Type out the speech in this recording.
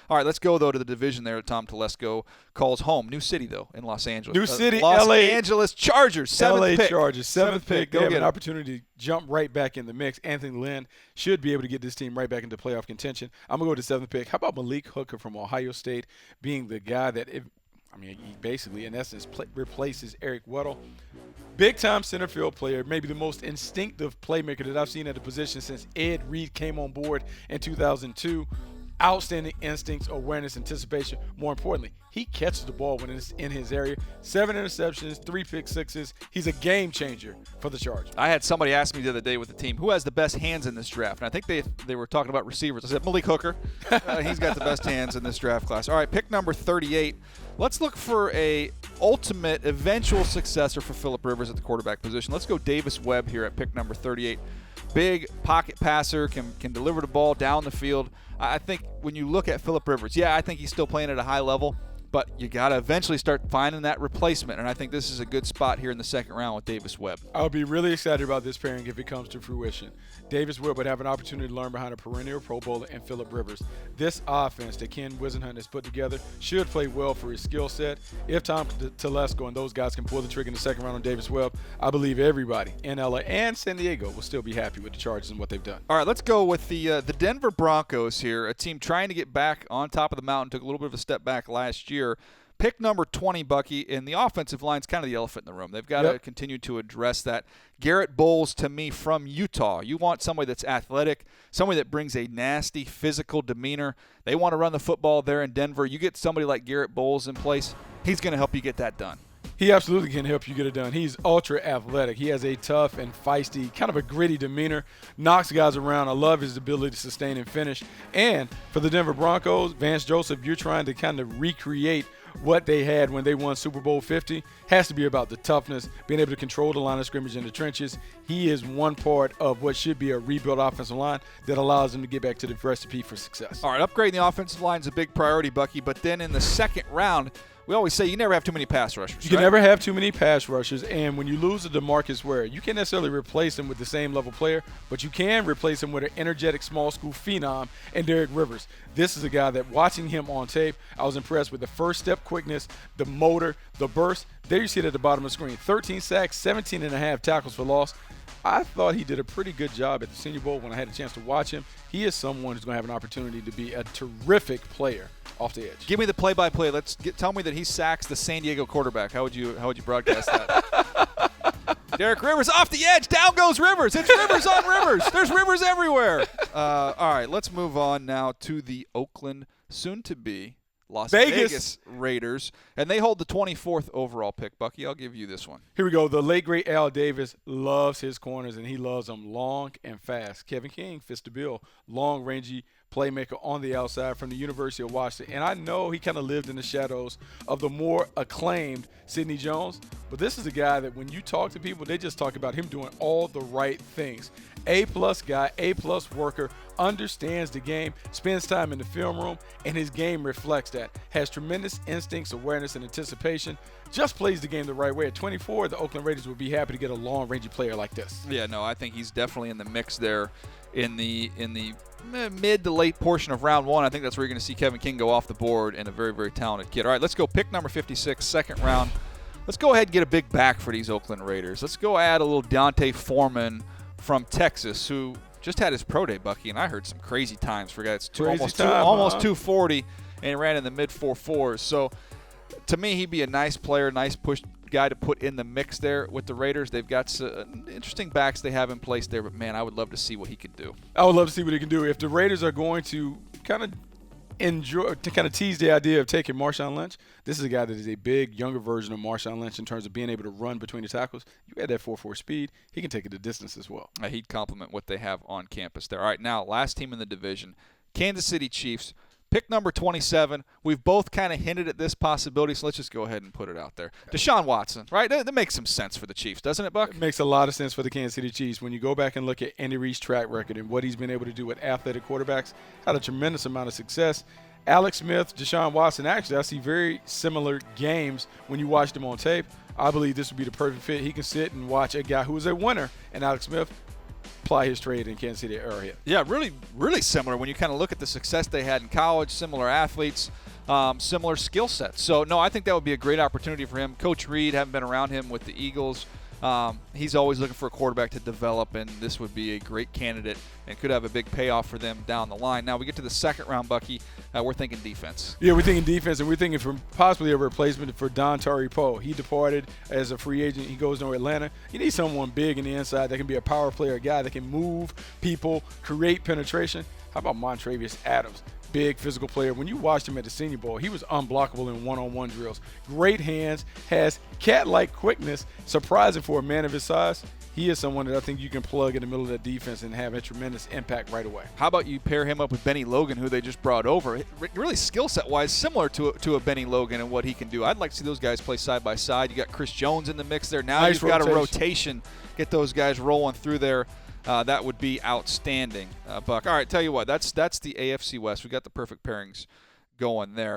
All right, let's go, though, to the division there that Tom Telesco calls home. New city, though, in Los Angeles. New city, Los LA. Angeles Chargers, seventh pick. Chargers, seventh pick. They Go have get an it. opportunity to jump right back in the mix. Anthony Lynn should be able to get this team right back into playoff contention. I'm going to go to seventh pick. How about Malik Hooker from Ohio State being the guy that, he basically, in essence, replaces Eric Weddle. Big-time center field player, maybe the most instinctive playmaker that I've seen at the position since Ed Reed came on board in 2002. Outstanding instincts, awareness, anticipation. More importantly, he catches the ball when it's in his area. 7 interceptions, 3 pick sixes. He's a game changer for the Chargers. I had somebody ask me the other day with the team, who has the best hands in this draft? And I think they were talking about receivers. I said, Malik Hooker. He's got the best hands in this draft class. All right, pick number 38. Let's look for a ultimate eventual successor for Phillip Rivers at the quarterback position. Let's go Davis Webb here at pick number 38. Big pocket passer, can deliver the ball down the field. I think when you look at Phillip Rivers, I think he's still playing at a high level, but you got to eventually start finding that replacement, and I think this is a good spot here in the second round with Davis Webb. I'll be really excited about this pairing if it comes to fruition. Davis Webb would have an opportunity to learn behind a perennial Pro Bowler and Phillip Rivers. This offense that Ken Wisenhunt has put together should play well for his skill set. If Tom Telesco and those guys can pull the trigger in the second round on Davis Webb, I believe everybody in LA and San Diego will still be happy with the Chargers and what they've done. All right, let's go with the Denver Broncos here, a team trying to get back on top of the mountain, took a little bit of a step back last year. Pick number 20, Bucky, and the offensive line's kind of the elephant in the room. They've got to continue to address that. Garrett Bowles, to me, from Utah. You want somebody that's athletic, somebody that brings a nasty physical demeanor. They want to run the football there in Denver. You get somebody like Garrett Bowles in place, he's going to help you get that done. He absolutely can help you get it done. He's ultra athletic. He has a tough and feisty, kind of a gritty demeanor, knocks guys around. I love his ability to sustain and finish. And for the Denver Broncos, Vance Joseph, you're trying to kind of recreate what they had when they won Super Bowl 50. Has to be about the toughness, being able to control the line of scrimmage in the trenches. He is one part of what should be a rebuilt offensive line that allows them to get back to the recipe for success. All right, upgrading the offensive line is a big priority, Bucky, but then in the second round, we always say you never have too many pass rushers. You can never have too many pass rushers, and when you lose to DeMarcus Ware, you can't necessarily replace him with the same level player, but you can replace him with an energetic small school phenom and Derek Rivers. This is a guy that, watching him on tape, I was impressed with the first step quickness, the motor, the burst. There you see it at the bottom of the screen. 13 sacks, 17.5 tackles for loss. I thought he did a pretty good job at the Senior Bowl when I had a chance to watch him. He is someone who's going to have an opportunity to be a terrific player off the edge. Give me the play-by-play. Tell me that he sacks the San Diego quarterback. How would you broadcast that? Derek Rivers off the edge. Down goes Rivers. It's Rivers on Rivers. There's Rivers everywhere. All right, let's move on now to the Oakland, soon-to-be Las Vegas Raiders, and they hold the 24th overall pick. Bucky, I'll give you this one. Here we go. The late, great Al Davis loves his corners, and he loves them long and fast. Kevin King fits the bill. Long, rangy playmaker on the outside from the University of Washington. And I know he kind of lived in the shadows of the more acclaimed Sidney Jones, but this is a guy that when you talk to people, they just talk about him doing all the right things. A-plus guy, A-plus worker, understands the game, spends time in the film room, and his game reflects that. Has tremendous instincts, awareness, and anticipation. Just plays the game the right way. At 24, the Oakland Raiders would be happy to get a long, rangy player like this. Yeah, no, I think he's definitely in the mix there in the mid to late portion of round one. I think that's where you're going to see Kevin King go off the board, and a very, very talented kid. All right, let's go pick number 56, second round. Let's go ahead and get a big back for these Oakland Raiders. Let's go add a little Dante Foreman from Texas, who just had his pro day, Bucky, and I heard some crazy times for guys. Almost 240, and he ran in the mid 4.4s. So to me, he'd be a nice player, nice push guy to put in the mix there with the Raiders. They've got some interesting backs they have in place there, but man, I would love to see what he could do. I would love to see what he can do. If the Raiders are going to kind of tease the idea of taking Marshawn Lynch, this is a guy that is a big, younger version of Marshawn Lynch in terms of being able to run between the tackles. You add that 4.4 speed, he can take it the distance as well. He'd complement what they have on campus there. All right, now, last team in the division, Kansas City Chiefs. Pick number 27. We've both kind of hinted at this possibility, so let's just go ahead and put it out there. Deshaun Watson, right? That makes some sense for the Chiefs, doesn't it, Buck? It makes a lot of sense for the Kansas City Chiefs. When you go back and look at Andy Reid's track record and what he's been able to do with athletic quarterbacks, had a tremendous amount of success. Alex Smith, Deshaun Watson, actually, I see very similar games when you watch them on tape. I believe this would be the perfect fit. He can sit and watch a guy who is a winner, and Alex Smith, ply his trade in Kansas City Arrowhead. Yeah, really, really similar when you kind of look at the success they had in college, similar athletes, similar skill sets. So, no, I think that would be a great opportunity for him. Coach Reed, having been around him with the Eagles, he's always looking for a quarterback to develop, and this would be a great candidate and could have a big payoff for them down the line. Now we get to the second round, Bucky. We're thinking defense. Yeah, we're thinking defense, and we're thinking for possibly a replacement for Don Tari Poe. He departed as a free agent. He goes to Atlanta. You need someone big in the inside that can be a power player, a guy that can move people, create penetration. How about Montravius Adams? Big physical player. When you watched him at the Senior Bowl, he was unblockable in one-on-one drills. Great hands, has cat-like quickness, surprising for a man of his size. He is someone that I think you can plug in the middle of the defense and have a tremendous impact right away. How about you pair him up with Benny Logan, who they just brought over? Really skill set-wise, similar to a Benny Logan and what he can do. I'd like to see those guys play side by side. You got Chris Jones in the mix there. Now nice you've got a rotation. Get those guys rolling through there. That would be outstanding, Buck. All right, tell you what, that's the AFC West. We got the perfect pairings going there.